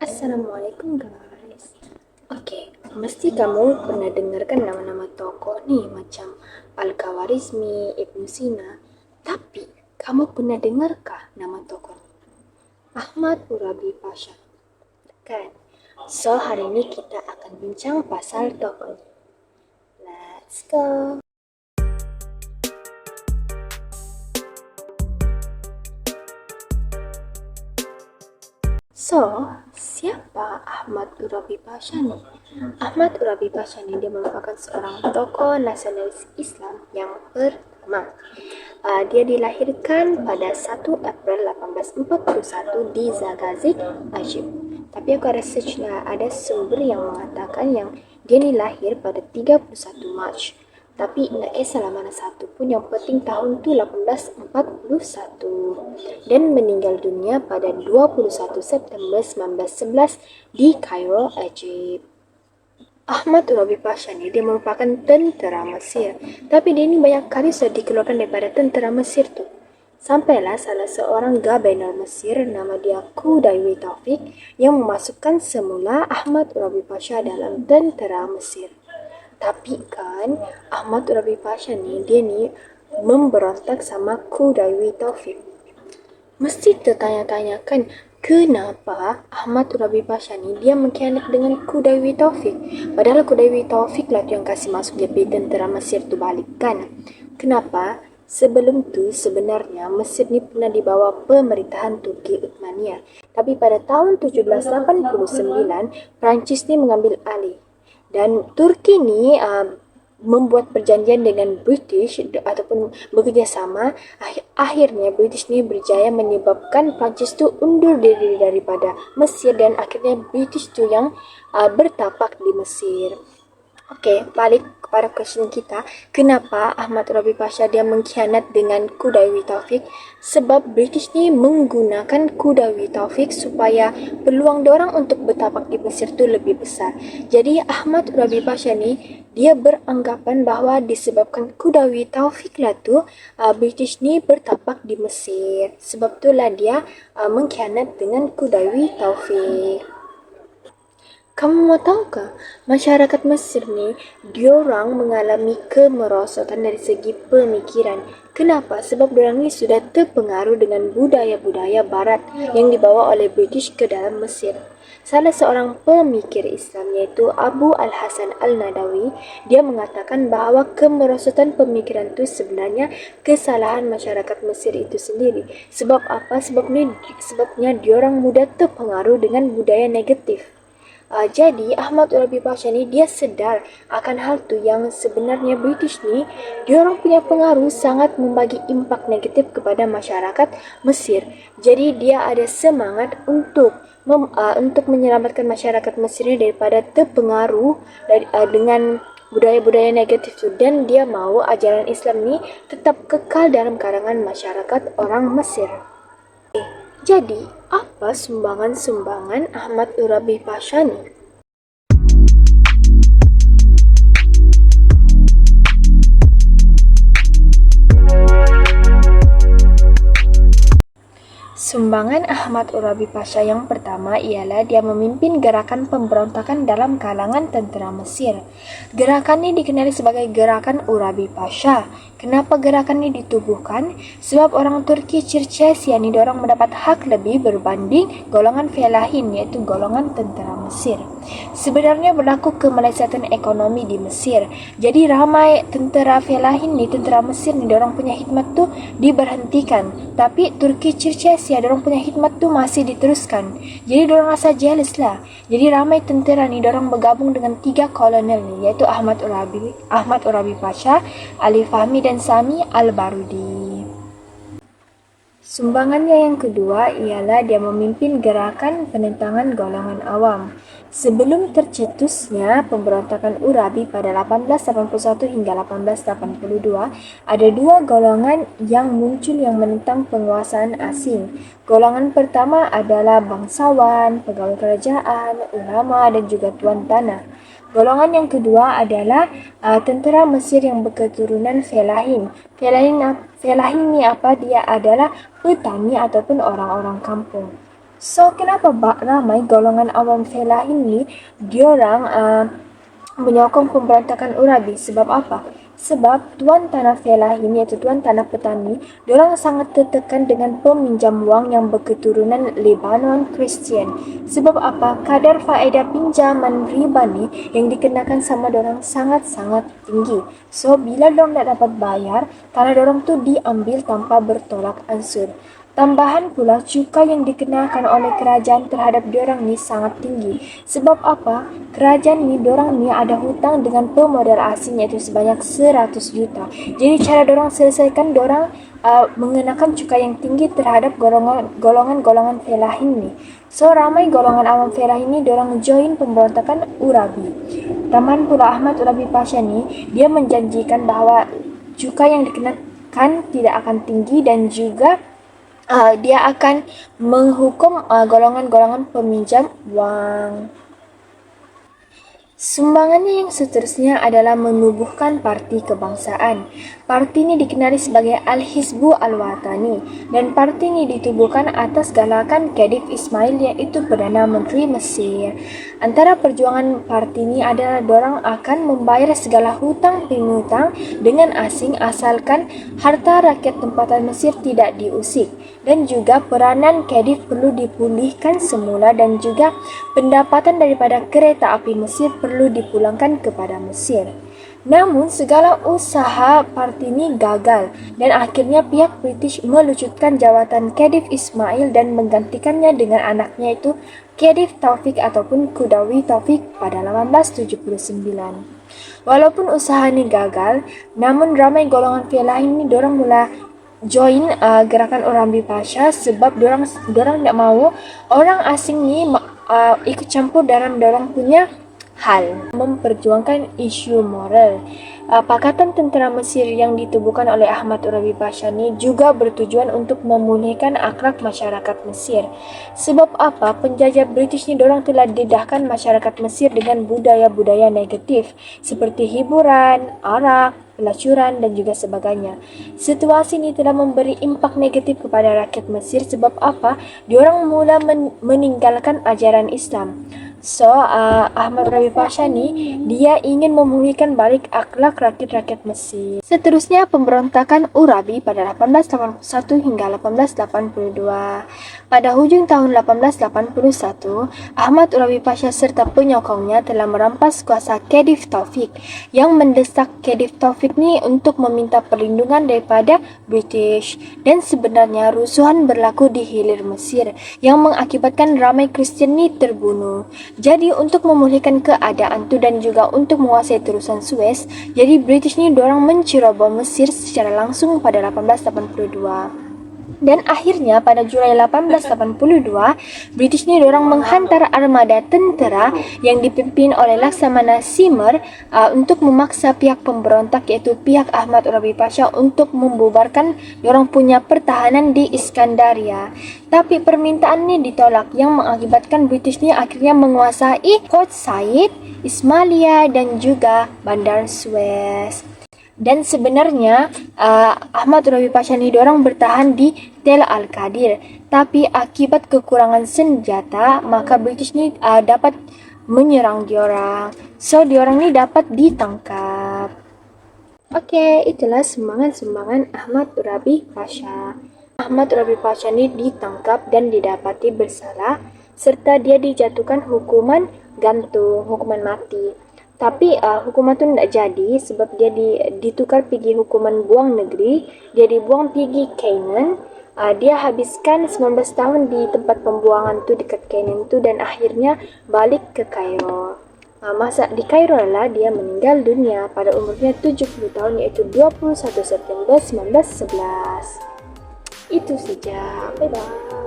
Assalamualaikum guys. Oke, mesti kamu pernah dengarkan nama-nama tokoh nih macam Al-Khawarizmi, Ibnu Sina. Tapi kamu pernah dengarkah nama tokoh Ahmad Urabi Pasha? Kan? So hari ini kita akan bincang pasal tokoh ini. Let's go. So, siapa Ahmad Urabi Pasha nih? Ahmad Urabi Pasha nih, dia merupakan seorang tokoh nasionalis Islam yang pertama. Dia dilahirkan pada 1 April 1841 di Zagazig, Egypt. Tapi aku research lah, ada sumber yang mengatakan yang dia nih lahir pada 31 Mac. Tapi tidak salah mana satu pun, yang penting tahun tu 1841 dan meninggal dunia pada 21 September 1911 di Kairo, Egypt. Ahmad Urabi Pasha ni dia merupakan tentera Mesir, tapi dia ni banyak kali sudah dikeluarkan daripada tentera Mesir tu. Sampailah salah seorang Gabenor Mesir nama dia Khudaywi Taufik yang memasukkan semula Ahmad Urabi Pasha dalam tentera Mesir. Tapi kan Ahmad Urabi Pasha ni dia ni memberontak sama Khudaywi Taufik. Mesti tertanya-tanyakan kenapa Ahmad Urabi Pasha ni dia mengkhianat dengan Khudaywi Taufik. Padahal Khudaywi Taufik lah yang kasih masuk dia pergi tentera Mesir tu balik kan. Kenapa? Sebelum tu sebenarnya Mesir ni pernah di bawah pemerintahan Turki Uthmaniyah. Tapi pada tahun 1789 Perancis ni mengambil alih. Dan Turki ni membuat perjanjian dengan British ataupun bekerjasama. Akhirnya British ni berjaya menyebabkan Perancis tu undur diri daripada Mesir dan akhirnya British tu yang bertapak di Mesir. Okey, balik kepada question kita. Kenapa Ahmad Urabi Pasha dia mengkhianat dengan Khudaywi Taufik? Sebab British ni menggunakan Khudaywi Taufik supaya peluang diorang untuk bertapak di Mesir tu lebih besar. Jadi Ahmad Urabi Pasha ni dia beranggapan bahawa disebabkan Khudaywi Taufik lah tu British ni bertapak di Mesir. Sebab itulah dia mengkhianat dengan Khudaywi Taufik. Kamu mau tahu ke? Masyarakat Mesir ni, diorang mengalami kemerosotan dari segi pemikiran. Kenapa? Sebab diorang ni sudah terpengaruh dengan budaya-budaya barat yang dibawa oleh British ke dalam Mesir. Salah seorang pemikir Islam iaitu Abu Al-Hasan Al-Nadawi, dia mengatakan bahawa kemerosotan pemikiran itu sebenarnya kesalahan masyarakat Mesir itu sendiri. Sebab apa? Sebabnya diorang mudah terpengaruh dengan budaya negatif. Jadi Ahmad Urabi Pasha ni dia sedar akan hal tu yang sebenarnya British ni diorang punya pengaruh sangat membagi impak negatif kepada masyarakat Mesir. Jadi dia ada semangat untuk menyelamatkan masyarakat Mesir ni daripada terpengaruh dengan budaya-budaya negatif tu, dan dia mahu ajaran Islam ni tetap kekal dalam kalangan masyarakat orang Mesir. Jadi, apa sumbangan-sumbangan Ahmad Urabi Pasha ni? Sumbangan Ahmad Urabi Pasha yang pertama ialah dia memimpin gerakan pemberontakan dalam kalangan tentera Mesir. Gerakan ini dikenali sebagai Gerakan Urabi Pasha. Kenapa gerakan ini ditubuhkan? Sebab orang Turki Çerçesya ni diorang mendapat hak lebih berbanding golongan felahin iaitu golongan tentera Mesir. Sebenarnya berlaku kemelesatan ekonomi di Mesir. Jadi ramai tentera felahin ni, tentera Mesir ni diorang punya khidmat tu diberhentikan. Tapi Turki Çerçesya diorang punya khidmat tu masih diteruskan. Jadi diorang rasa jealous lah. Jadi ramai tentera ni diorang bergabung dengan 3 kolonel ni iaitu Ahmad Urabi Pasha, Ali Fahmi dan Sami Al-Barudi. Sumbangannya yang kedua ialah dia memimpin gerakan penentangan golongan awam. Sebelum tercetusnya pemberontakan Urabi pada 1881 hingga 1882, ada 2 golongan yang muncul yang menentang penguasaan asing. Golongan pertama adalah bangsawan, pegawai kerajaan, ulama dan juga tuan tanah. Golongan yang kedua adalah tentera Mesir yang berketurunan felahin. Felahin ni apa? Dia adalah petani ataupun orang-orang kampung. So kenapa ramai golongan awam felah ini diorang menyokong pemberontakan Urabi? Sebab apa? Sebab tuan tanah felah ini, iaitu tuan tanah petani, diorang sangat tertekan dengan peminjam wang yang berketurunan Lebanon Kristian. Sebab apa? Kadar faedah pinjaman riba ni yang dikenakan sama diorang sangat-sangat tinggi. So bila diorang tak dapat bayar, tanah diorang tu diambil tanpa bertolak ansur. Tambahan pula, cukai yang dikenakan oleh kerajaan terhadap diorang ni sangat tinggi. Sebab apa? Kerajaan ni, diorang ni ada hutang dengan pemodal asing iaitu sebanyak 100 juta. Jadi cara diorang selesaikan, diorang mengenakan cukai yang tinggi terhadap golongan-golongan felah ini. So ramai golongan awam felah ini diorang join pemberontakan Urabi. Tambahan pula, Ahmad Urabi Pasha ni, dia menjanjikan bahawa cukai yang dikenakan tidak akan tinggi dan juga dia akan menghukum golongan-golongan peminjam wang. Sumbangannya yang seterusnya adalah menubuhkan parti kebangsaan. Parti ini dikenali sebagai Al-Hizbu Al-Watani dan parti ini ditubuhkan atas galakan Khedive Ismail iaitu Perdana Menteri Mesir. Antara perjuangan parti ini adalah dorang akan membayar segala hutang piutang dengan asing asalkan harta rakyat tempatan Mesir tidak diusik, dan juga peranan Khedive perlu dipulihkan semula dan juga pendapatan daripada kereta api Mesir perlu dipulangkan kepada Mesir. Namun segala usaha parti ini gagal dan akhirnya pihak British melucutkan jawatan Khedive Ismail dan menggantikannya dengan anaknya itu Khedive Taufik ataupun Khudwawi Taufik pada 1879. Walaupun usaha ini gagal, namun ramai golongan felah ini dorang mula join gerakan Urabi Pasha sebab dorang tak mahu orang asing ni ikut campur dalam dorang punya hal, memperjuangkan isu moral. Pakatan Tentera Mesir yang ditubuhkan oleh Ahmad Urabi Pasha ni juga bertujuan untuk memulihkan akhlak masyarakat Mesir. Sebab apa? Penjajah British ni dorang telah dedahkan masyarakat Mesir dengan budaya-budaya negatif seperti hiburan, arak, pelacuran dan juga sebagainya. Situasi ini telah memberi impak negatif kepada rakyat Mesir. Sebab apa? Diorang mula meninggalkan ajaran Islam. So, Ahmad Urabi Pasha ni, dia ingin memulihkan balik akhlak rakyat-rakyat Mesir. Seterusnya, pemberontakan Urabi pada 1881 hingga 1882. Pada hujung tahun 1881, Ahmad Urabi Pasha serta penyokongnya telah merampas kuasa Khedive Taufik yang mendesak Khedive Taufik ni untuk meminta perlindungan daripada British. Dan sebenarnya rusuhan berlaku di hilir Mesir yang mengakibatkan ramai Kristian ni terbunuh. Jadi untuk memulihkan keadaan tu dan juga untuk menguasai terusan Suez, jadi British ni dorang menceroboh Mesir secara langsung pada 1882. Dan akhirnya pada Julai 1882, British ni dorang menghantar armada tentera yang dipimpin oleh Laksamana Simar untuk memaksa pihak pemberontak iaitu pihak Ahmad Urabi Pasha untuk membubarkan dorang punya pertahanan di Iskandaria. Tapi permintaan ni ditolak yang mengakibatkan British ni akhirnya menguasai Port Said, Ismailia dan juga Bandar Suez. Dan sebenarnya Ahmad Urabi Pasha ni diorang bertahan di Tel Al-Qadir, tapi akibat kekurangan senjata maka British ni dapat menyerang diorang. So diorang ni dapat ditangkap. Okey, itulah sumbangan-sumbangan Ahmad Urabi Pasha. Ahmad Urabi Pasha ni ditangkap dan didapati bersalah serta dia dijatuhkan hukuman gantung, hukuman mati. Tapi hukuman tu tidak jadi sebab dia ditukar pergi hukuman buang negeri. Dia dibuang pergi Canaan. Dia habiskan 19 tahun di tempat pembuangan tu dekat Canaan tu dan akhirnya balik ke Kairo. Masa di Kairo lah dia meninggal dunia pada umurnya 70 tahun iaitu 21 September 1911. Itu saja. Bye-bye.